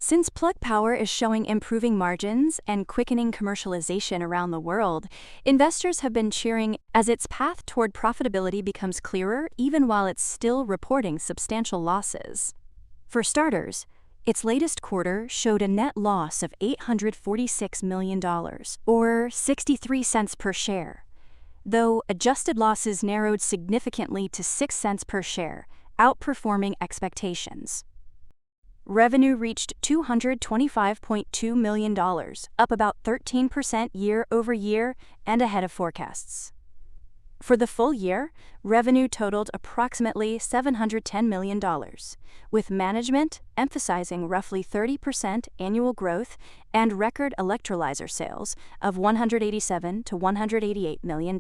Since Plug Power is showing improving margins and quickening commercialization around the world, investors have been cheering as its path toward profitability becomes clearer even while it's still reporting substantial losses. For starters, its latest quarter showed a net loss of $846 million, or 63 cents per share, though adjusted losses narrowed significantly to 6 cents per share, outperforming expectations. Revenue reached $225.2 million, up about 13% year-over-year and ahead of forecasts. For the full year, revenue totaled approximately $710 million, with management emphasizing roughly 30% annual growth and record electrolyzer sales of $187 to $188 million.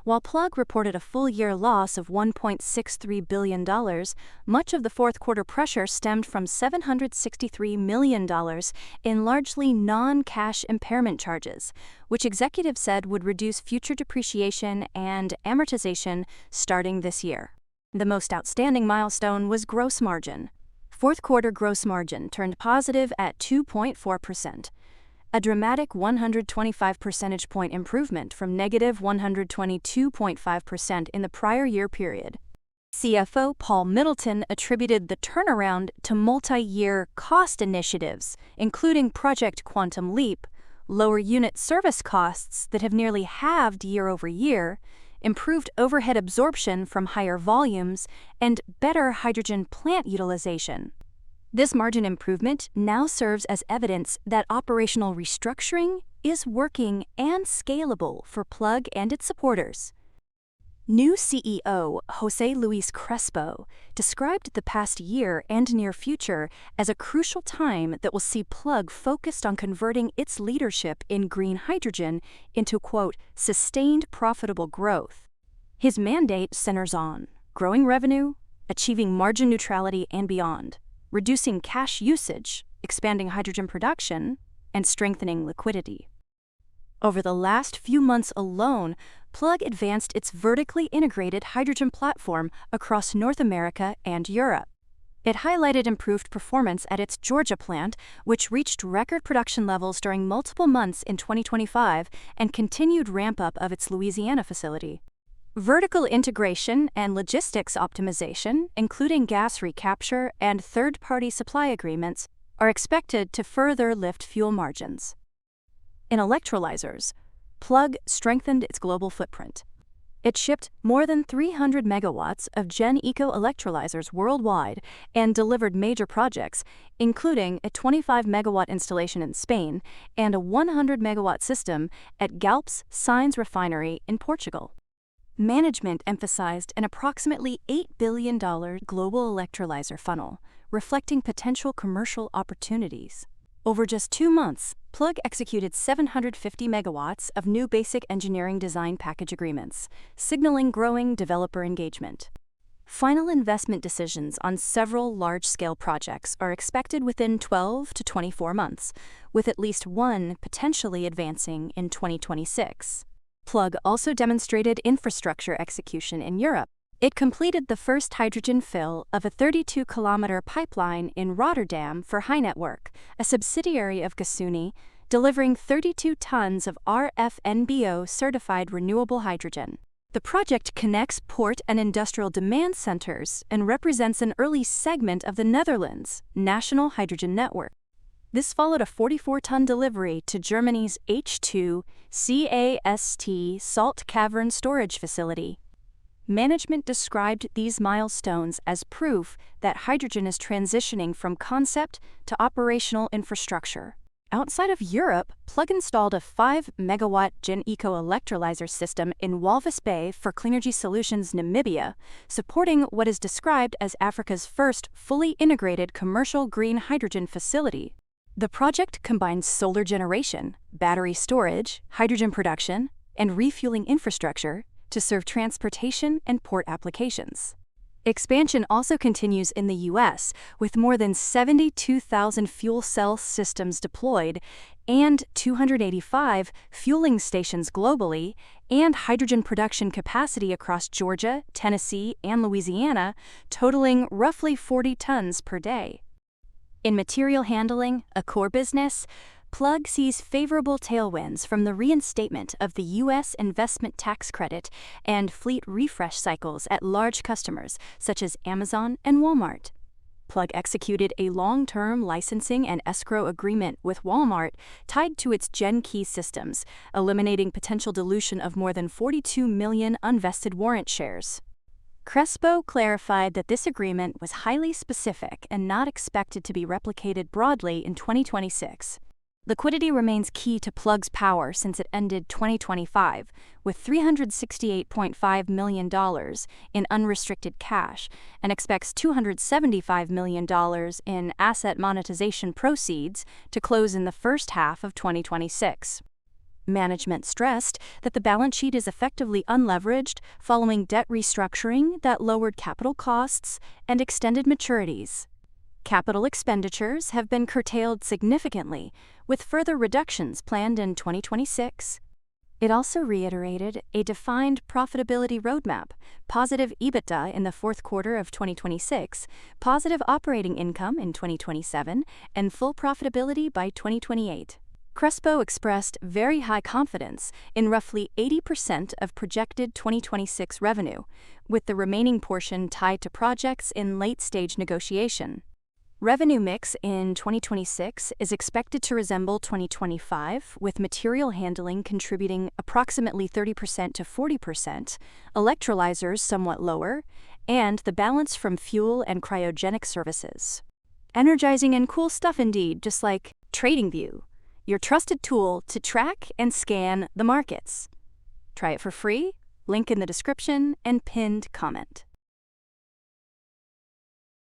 While Plug reported a full-year loss of $1.63 billion, much of the fourth quarter pressure stemmed from $763 million in largely non-cash impairment charges, which executives said would reduce future depreciation and amortization starting this year. The most outstanding milestone was gross margin. Fourth quarter gross margin turned positive at 2.4%. A dramatic 125 percentage point improvement from negative 122.5% in the prior year period. CFO Paul Middleton attributed the turnaround to multi-year cost initiatives, including Project Quantum Leap, lower unit service costs that have nearly halved year over year, improved overhead absorption from higher volumes, and better hydrogen plant utilization. This margin improvement now serves as evidence that operational restructuring is working and scalable for Plug and its supporters. New CEO Jose Luis Crespo described the past year and near future as a crucial time that will see Plug focused on converting its leadership in green hydrogen into, quote, sustained profitable growth. His mandate centers on growing revenue, achieving margin neutrality and beyond, reducing cash usage, expanding hydrogen production, and strengthening liquidity. Over the last few months alone, Plug advanced its vertically integrated hydrogen platform across North America and Europe. It highlighted improved performance at its Georgia plant, which reached record production levels during multiple months in 2025 and continued ramp-up of its Louisiana facility. Vertical integration and logistics optimization, including gas recapture and third-party supply agreements, are expected to further lift fuel margins. In electrolyzers, Plug strengthened its global footprint. It shipped more than 300 megawatts of GenEco electrolyzers worldwide and delivered major projects, including a 25-megawatt installation in Spain and a 100-megawatt system at Galp's Sines refinery in Portugal. Management emphasized an approximately $8 billion global electrolyzer funnel, reflecting potential commercial opportunities. Over just 2 months, Plug executed 750 megawatts of new basic engineering design package agreements, signaling growing developer engagement. Final investment decisions on several large-scale projects are expected within 12 to 24 months, with at least one potentially advancing in 2026. Plug also demonstrated infrastructure execution in Europe. It completed the first hydrogen fill of a 32-kilometer pipeline in Rotterdam for HyNetwork, a subsidiary of Gasunie, delivering 32 tons of RFNBO-certified renewable hydrogen. The project connects port and industrial demand centers and represents an early segment of the Netherlands' national hydrogen network. This followed a 44-ton delivery to Germany's H2 CAST salt cavern storage facility. Management described these milestones as proof that hydrogen is transitioning from concept to operational infrastructure. Outside of Europe, Plug installed a 5-megawatt GenEco electrolyzer system in Walvis Bay for Cleanergy Solutions Namibia, supporting what is described as Africa's first fully integrated commercial green hydrogen facility. The project combines solar generation, battery storage, hydrogen production, and refueling infrastructure to serve transportation and port applications. Expansion also continues in the U.S., with more than 72,000 fuel cell systems deployed and 285 fueling stations globally, and hydrogen production capacity across Georgia, Tennessee, and Louisiana, totaling roughly 40 tons per day. In material handling, a core business, Plug sees favorable tailwinds from the reinstatement of the U.S. investment tax credit and fleet refresh cycles at large customers such as Amazon and Walmart. Plug executed a long-term licensing and escrow agreement with Walmart tied to its GenKey systems, eliminating potential dilution of more than 42 million unvested warrant shares. Crespo clarified that this agreement was highly specific and not expected to be replicated broadly in 2026. Liquidity remains key to Plug's power since it ended 2025, with $368.5 million in unrestricted cash and expects $275 million in asset monetization proceeds to close in the first half of 2026. Management stressed that the balance sheet is effectively unleveraged following debt restructuring that lowered capital costs and extended maturities. Capital expenditures have been curtailed significantly, with further reductions planned in 2026. It also reiterated a defined profitability roadmap: positive EBITDA in the fourth quarter of 2026, positive operating income in 2027, and full profitability by 2028. Crespo expressed very high confidence in roughly 80% of projected 2026 revenue, with the remaining portion tied to projects in late-stage negotiation. Revenue mix in 2026 is expected to resemble 2025, with material handling contributing approximately 30% to 40%, electrolyzers somewhat lower, and the balance from fuel and cryogenic services. Energizing and cool stuff indeed, just like TradingView, your trusted tool to track and scan the markets. Try it for free, link in the description and pinned comment.